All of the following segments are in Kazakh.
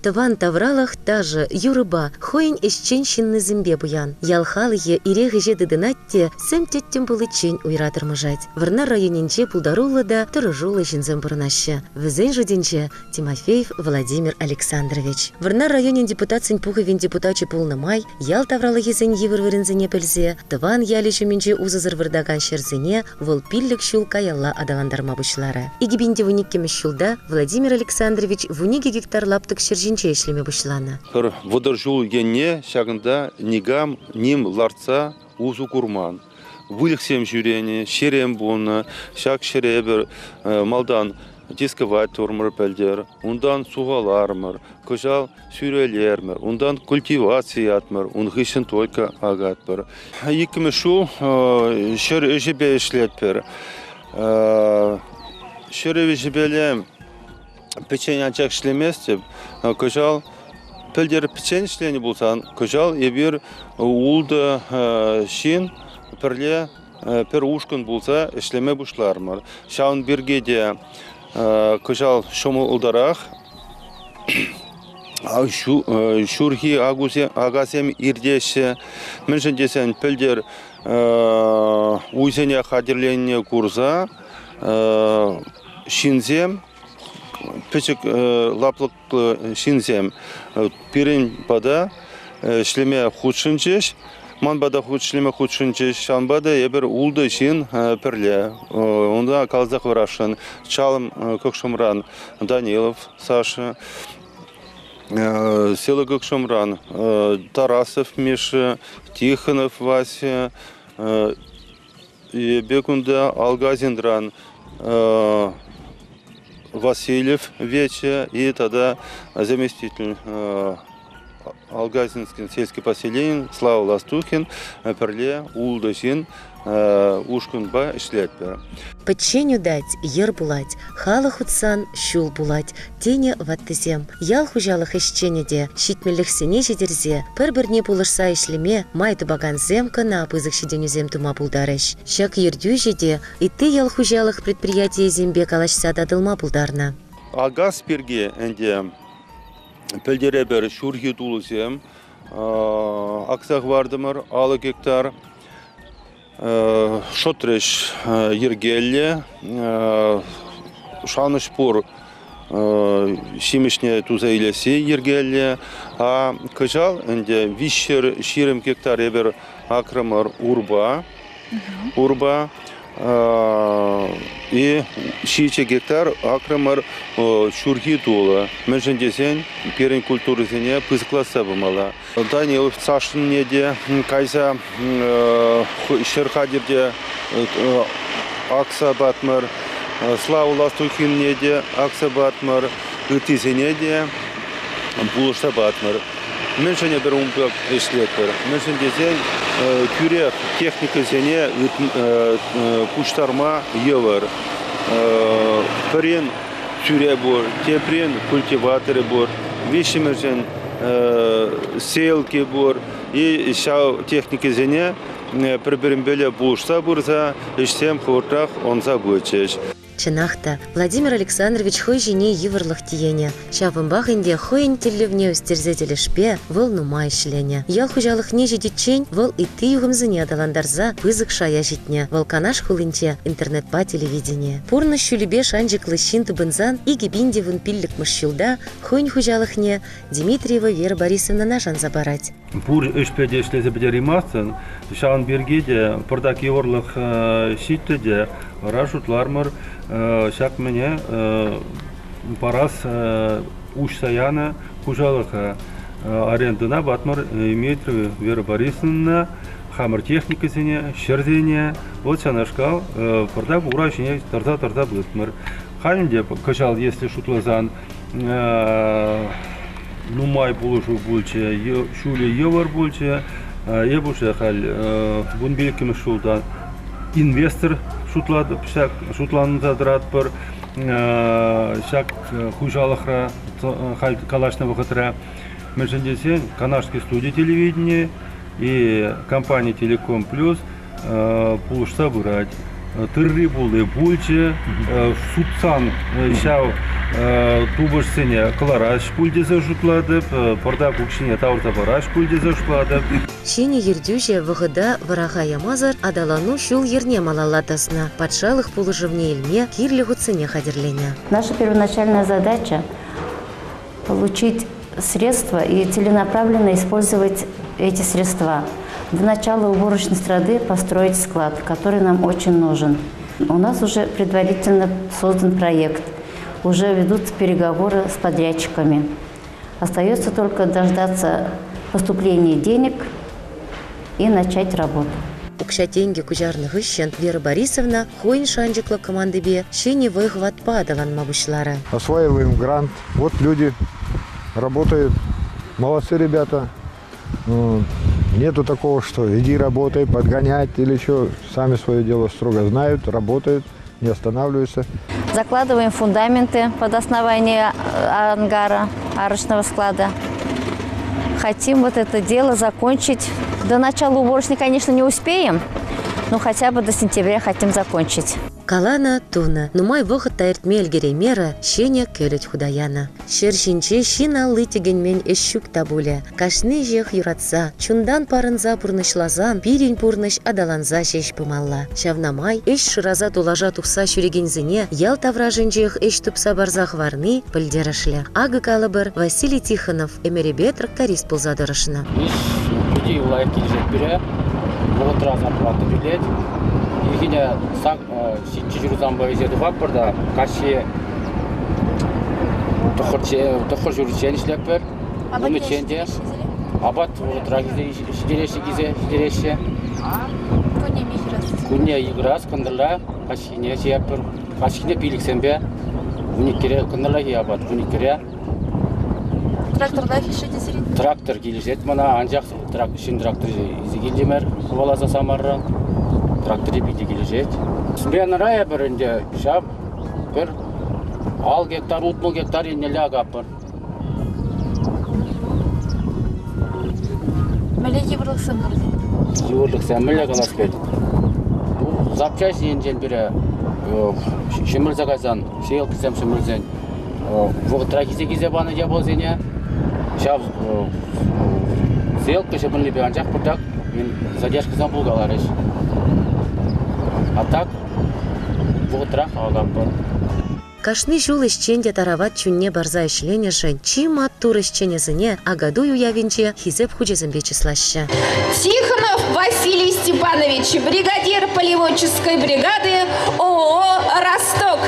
Тыван тавралах тажы юрыба хойн эшченщинны зімбе буян. Ялхалые иреғы жеді дынатте сәм теттен бұлы чен уйратырмыжать. Варнар районенче пулдарулы да тұрыжулы жінзім бұрнашы. Візен жуденче Тимофеев Владимир Александрович. Варнар районен депутацин пуховен депутачы пулны май, ял тавралы езен евір вірінзіне пілзе, тыван ялі жүменче узызыр вырдаган шерзіне выл пиллік шулка ялла адавандарма бұшлары. Игибенде вуниккемі шулда Владимир Александрович вуниге гектар лаптык шержинче ешлеме бұшланы. Водар жул ене шагында нигам ним ларца узу курман. Вылексем жүрені, шерем бұны, шак шеребір малдан дисковать турмыр пәлдер, ондан суғалармыр, көжал сүрелермір, ондан культивация атмыр, он ғышын тойка агатмыр. Екімі шу шыр өжібе ішлетпір. Шыр өжібелі печень анчақ ішлеместіп, көжал пәлдер печень ішлені болсан, көжал ебір улды шин пірле пір ушкын болса ішлеме бұшлармыр. Шаун бергеде көжал шомы ұлдарақ, шурхи агасем ирдеші, міншін десен пілдер уйзене қадірленіне курза, шинзем, пічік лаплық шинзем, пирин бада шлеме худшынчеш, ман бада шлеме худшынчеш, шан бада ебір улды шин пірле. Онда қалзақ вырашын, чалым көкшымран Данилов Саша, селы көкшымран Тарасов Миша, Тихонов Вася, бекунда Алгазиндран Васильев Вече и тогда заместитель Алгазинский сельский поселение Слава Ластухин перле улдышин ушкунба ишлетпер. Печеню дать ер булать, хала худсан шул булать, тене ваттызем. Ял хужалых ишченеде, щитмелых сене жедерзе, пір-бірне пулышса ишлеме, май тубаган земка на пызық шеденюзем тума пулдарыш. Шак ердю жеде, и ты ял хужалых предприятие зембе калашса дадылма пулдарна. Агас перге энде пілдеребер шурхи тулысем, аксақ вардымыр, алы гектар, шотреш ергелле, шанышпур шимешне туза илеси ергелле, а кыжал энде вишер ширем гектар ебер акрымыр урба, и шиче гектар акрымыр шурхи тулы. Мәжін десен, перен культуры зене пызықласа бұмала. Данилов Сашын неде, кайса шерхадерде акса батмыр, Слава Ластухин неде, акса батмыр, үті зенеде, бұлышта батмыр. Мәжіне бір ұмпық ешлетпір. Мәжін десен, күрек техника зене куштарма евар. Пірен сүре бұр, тепрен культиваторы бұр, вешіміржен сейлки бұр, и шау техника зене бір-бірін бөлі бұлышта бұрза, іштем қуыртақ онза бөчеш. Чынақта Владимир Александрович хой жене еврлых тиене. Шавым бағынде хойын телевне өстерзетелі шпе выл нумай шлене. Ял хужалық не жедетчен выл и ты юғымзыне адаландарза пызық шая житне. Выл канаш хулынче интернет па телевидение. Пурны шулебе шанжиклы шинты бынзан и гибинде вын пиллік мышшылда хойын хужалық не Дмитриева Вера Борисовна нажан забарать. Пур өшпеде ішлезе бідер имасын, шағын бергеде пырдак еврлых шиттеде рашутлармыр шак мене парас уш саяна хужалыха арендына батмыр Дмитриева Вера Борисовна хамыр техникасыне, шерзене, вот шанашкал пырдак ура шине тарта бұлытмыр. Ханінде кышал, если шутлазан нумай булышу бульче, шуле евар бульче, ебуше халь бун белкемеш шулдан инвестор шутланын задырат бір, шак хужалықра халь калашна вақытра. Межендесен канашский студия телевидения и компания Телеком Плюс пулышта бұрад. Тырри булды бульче, сутсан шау тубышсыне кылараш пульдезе жутладып, порда кукшине таурта бараш пульдезе жутладып. Шене ердюже вғыда вараға ямазар адалану шул ерне малалатасына, патшалық пулыжывне илме кирлігу цене хадерлене. Наша первоначальная задача – получить средства и целенаправленно использовать эти средства. До начала уборочной страды построить склад, который нам очень нужен. У нас уже предварительно создан проект, уже ведутся переговоры с подрядчиками. Остается только дождаться поступления денег и начать работу. Укшатенге кужарных ищен Вера Борисовна Хойн шанджикла команды бе шене выхват падалан мабушлара. Осваиваем грант. Вот люди работают. Молодцы ребята. Нету такого, что иди работай, подгонять или что. Сами свое дело строго знают, работают, не останавливаются. Закладываем фундаменты под основание ангара, арочного склада. Хотим вот это дело закончить. До начала уборочной, конечно, не успеем, но хотя бы до сентября хотим закончить. Калана туна, нумай вохот таиртме элгеремера, шене келет худаяна. Шершинче шина лытигенмен эшшук табуле. Кашны жех юратса, чундан парынза пурнышлазан, пирень пурныш адаланза шеш пымалла. Шавнамай, эш шыраза тулажа тухса шүрегензіне, ял тавражынжех эш тупса барзах варны, пыльдерышле. Ага калыбыр Василий Тихонов, эмеребет тракторист пулзадырышына. Людей лайк келжет бере, вот раз оплаты билет. Егине сак чижурзан байзеду ваппарда каши тохор жүрчен ишлеп бер. Уну ченде. Абат вот рагизе шидереше. Күнне играс кындырла кашине жепер. Кашине биликсенбе. Уникере кындырла абат уникере. Тракторда хишедесери. Трактор келжет мана анжак трактор изигилдемер кубаласа самарра. Тракторы биде кележет. Мен рая бірінде шап бір ал гектар, 30 гектар енелі ағапыр. Мәле еврлықсын бірді? Еврлықсын мәле қалас беді. Запчасть енжен бірі шымырза қазан, шейл кізем шымырзен. Вғытра кезе баны жа болзене. Шап зел кіші бірі бе анжақ бұрдақ, мен задержкізан бұлғалар еш. А так, вғытра қағапыр. Кашны жул ишченде тарават чунне барза ишлене жен, чим аттур ишченезіне, а гадую явинче хизеп худезімбе числаще. Тихонов Василий Степанович, бригадир полеводческой бригады ООО «Росток».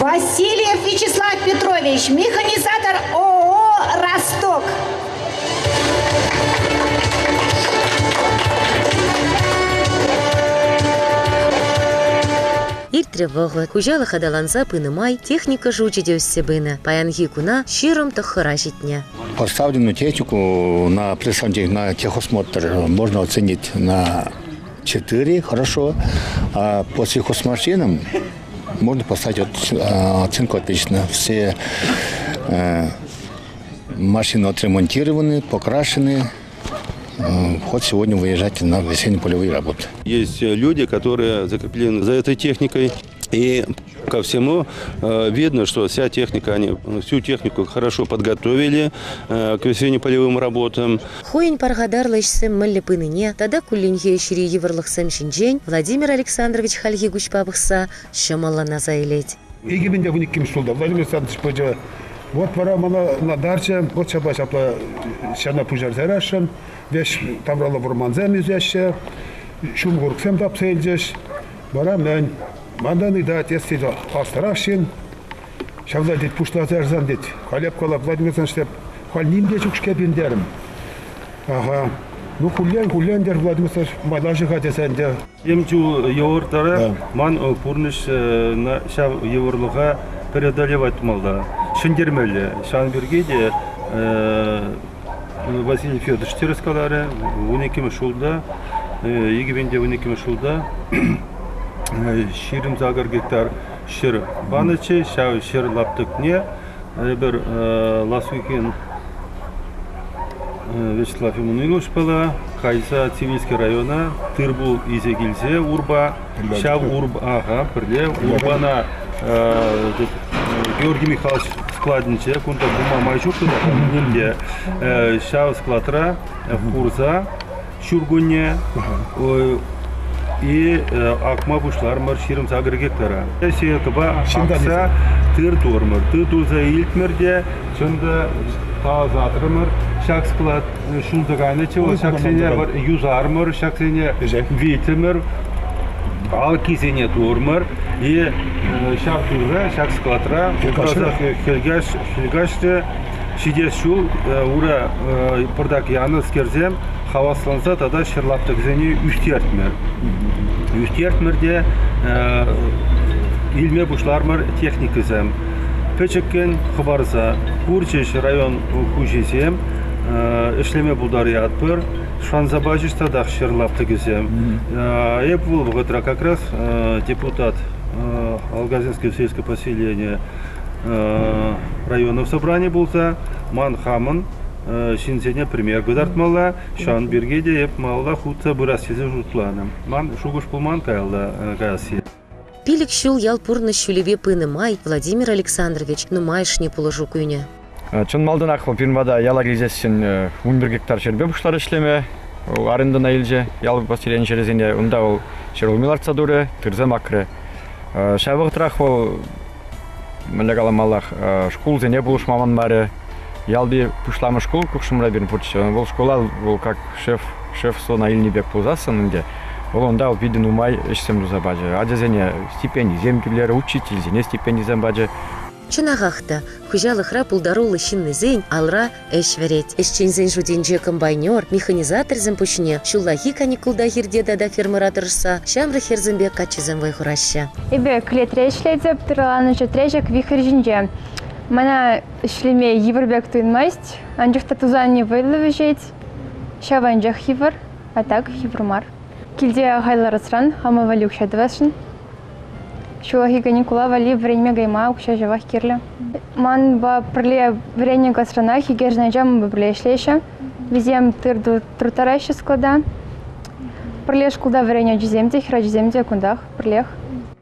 Васильев Вячеслав Петрович, механизатор ООО «Росток». Ир тревога, кужалы хадаланза пынымай, техника жучиде өссебыны, паянги куна широм тахыра житне. Поставленную технику на на техосмотр можно оценить на 4, хорошо, а по сельхозмашинам можно поставить оценку отлично. Все машины отремонтированы, покрашены. Хоть сегодня выезжать на весенне-полевые работы. Есть люди, которые закреплены за этой техникой. И ко всему видно, что вся техника, они всю технику хорошо подготовили к весенне-полевым работам. Хойн паргадарлышсым мэлле пыныне, тада кулленге шири еврлықсым шинжен Владимир Александрович хальги гучпабықса шамалана заилеть. Егеменде униким шулда. Владимир Александрович пойдя. Вот пора на дарче, вот шабаш апла шана пужар зарашен, веш таврала вурманзем изяще, шум гурксем тапсельдеш, бара мен манданы дать, если астарашин, шавда дет пушта зарзан дет, халеп кала Владимир Александрович, халним дет укшке бендерим. Ага. Ну хулен дер Владимир Александрович малажи хатесенде. Емчу евортары ман пурныш на шав еврлыға преодолевать малда. Шендермелі, Шанбергеде Василий Федорович терескалары, 12 шулда, егебенде 12 шулда, ширим загар гектар шир банычы, шир лаптыкне, бір ласуйкен Вячеслав Иммануилович бала, Кайса Цивильский района, Тырбул Изегильзе, Урба, Шав Урба, ага, Пырле, Урбана, Георгий Михайлович складниче, кунта бума майчук туда, немде, Шав складра, Курза, Шургуне, и Акма бушлар мар ширим сагыр гектара. Сеякыба акса тыр турмыр, тыр турза илтмерде, чында тазатырмыр, шак склад шунзагайны чего, шак сене бар юзармыр, шак сене витимыр, ал кисене турмыр, и шак турза, шак складра, указа хельгаште, шидес шул, ура пырдак яны скерзем, хавасланса, тогда шерлаптык зене үстертмер. Үстертмерде илме бушлармыр техникызем. Печеккен хабарса, Курчеш район хужесем, эшлеме булдары атпыр, шанзабажишта дах шерлаптыгызем. Еп был вготра как раз депутат Алгазинского сельского поселения районов собрания булса, Манхаман, Шинзене пример гудартмала, Шан Бергеде еп малла хутса бурасизе жутланым. Ман шугуш пулман каялда каяси. Пилик щул ял пурны щулеве пыны май Владимир Александрович, ну майшне положу куйне. Чын малдын ақыл пирмада яла гризесін 11 гектар жербе бұшлар ішлеме, арынды наилже, ял поселен жерезене, унда ол шерулмилар цадуры, тырза макры. Шабық тұрақ ол, мүлі малах шкул зене бұлыш маман бары, ялды пушламы школ кукшымра берін пұртшы. Ол школа, ол как шеф со наилни бек пулзасын, ол онда ол бидін умай ішсем дұза бажы. Аджа зене стипендий земкерлері, учитель зене стипендий зем бажы. Чынағақта, хужалықра пулдарулы шинны зень алра эш вереть. Эшчен зень жуденже комбайнер, механизатор земпушне, шуллахи каникулда хирде дада фермера дырса, шамры херзембе качызем вайхураща. Эбе клетре шлейдзе птырланы жетрежек вихыр жинже. Мана шлеме еврбек туинмайсть, анжықта тузанне вайлы жейт, шаванжақ евр, а так еврмар. Килде ағайлары сран, хама вали укшадывашын. Шулахи каникула вали время гайма укша живах кирле. Ман ба прле время гастронах и гержнайджам ба прле шлейша. Везем тырду трутарайши склада. Прле шкулда время джиземде, хра джиземде кундах, прлех.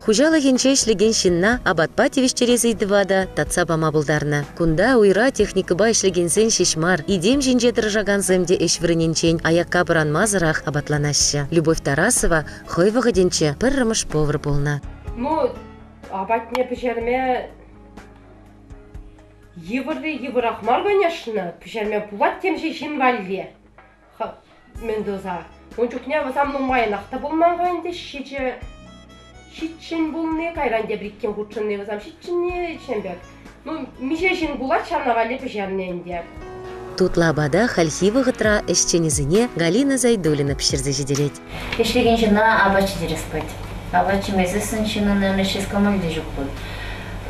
Хужала генче ишлеген шинна, абатпати вещерезей дывада, татса бама булдарна. Кунда уйра техника ба ишлегенсен шишмар, идем жинже дрожаган земде эш врененчень, аякка бран мазарах абатланаща. Любовь Тарасова, хойвага денче, пыррамыш повар полна. Ну, абатне пешерме еврахмар, конечно, пешерме пулат темше шинвалле. Мендоза. Он чукне васам майнахта булманганде шиче Шитчин булне кайранде бриккен хутшынне вазам шитчинне чембек. Ну, мишешин булат шарнавале пешерненде. Тут лабада хальхива гытра эшченезине Галина Зайдулина пішірзі жеделет. Ешлеген жына абачы дереспайд. Абачы мезесін шынын эшескамалде жоқ бұл.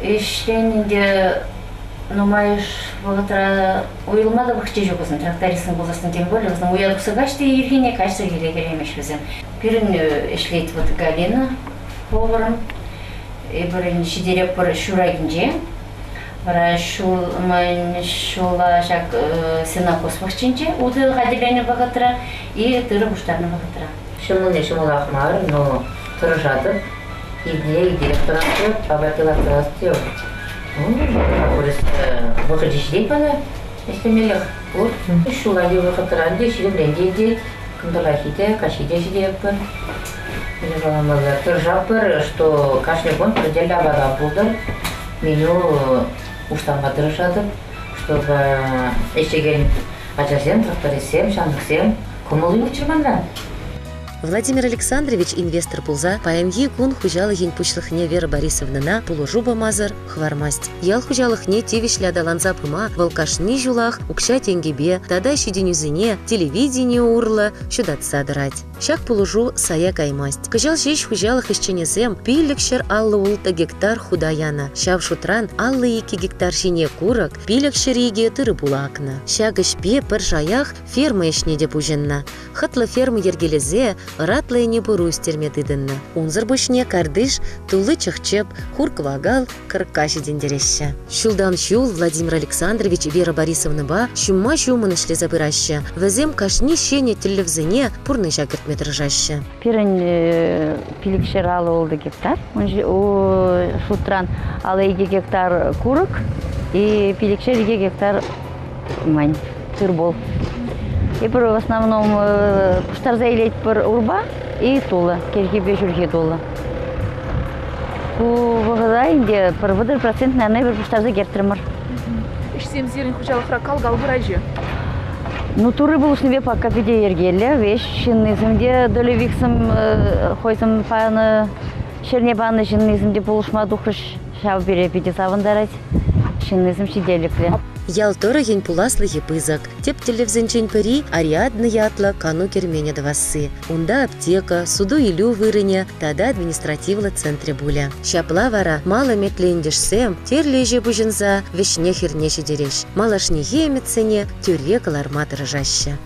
Эшленінде нумайыш вғытра ойылмады бұқче жоқ өзін. Трактористің боласын тем более, өзін уядықсы қашты ергене қашсы келемеш өзін. Пирін эшлейт вот Галина поварым. Бірін шидереп бір шурагінже. Бара шула жак сена космақчинче, уды ғадилені бағытыра, и тыры бұштарны бағытыра. Шымыл ақмар, но тұры жатып, иде директораты, абатылатырасы теу. Көріс бұғы жешдей бана, естемелек. Шула де бағытыра, де шидем ренде, күндіға хиде, кашиде жидеп бір. Тыр жақ бір, что кашне бон пределя вода бұлдыр, меню уштанға дырышадып, чтобы эшеген ачасем, тракторисем, шандықсем, көмілі үкчірмандан. Владимир Александрович инвестор пулза, паянги кун хужалы ген пучлыхне Вера Борисовнана пулужуба мазар хвармасть. Ял хужалыхне тивишля даланза пыма, волкашни жулах, укша тенгебе, тада щеденюзине, телевидение урла, щудатса дырать. Шак пулужу сая каймасть. Кыжал шеш хужалых исченезем, пилікшер аллы улта гектар худаяна. Шав шутран аллы 2 гектар шине курак, пилікшер еге тыры булакна. Шагыш пе пыр жаях ферма ешне де пуженна. Хытлы ферма ергелезе, ыратлы не буру стермедыдынны. Унзыр бушне кардыш, тулы чықчып, хурквагал, кыркаши дендереща. Шулдан шул Владимир Александрович Вера Борисовна ба шумма шумын ішле забыраща. Візем кашни шене телевзіне пурны шакырт метражаща. Пирен пиликшер алы олды гектар. О шутран алы 2 гектар курык и пиликшер 2 гектар мань, тырбол. И в основном пуштар заилет пар урба и тула, кельки бежурги тула. У вагада инде пар 1% наверное пуштар за гектар. Ишсем зерен хучалык ракал галбыражы. Ну туры булышны пока пиде ергеле, вещь шиннизмде долевиксом хойсом паны шернебаны шиннизмде булышма духыш шав бере пиде савындарать шиннизм шиделикле. Ялтора ень пуласлы епызак. Теп телевзенчень пыри ариадны ятла кану кермене двасы. Унда аптека, суду илю вырыне, тада административлы центре буля. Шапла вара мало метлендешсем, терлеже бужинза, вешне хернеше дереш. Малашне емецене, тюре калармат рыжаща.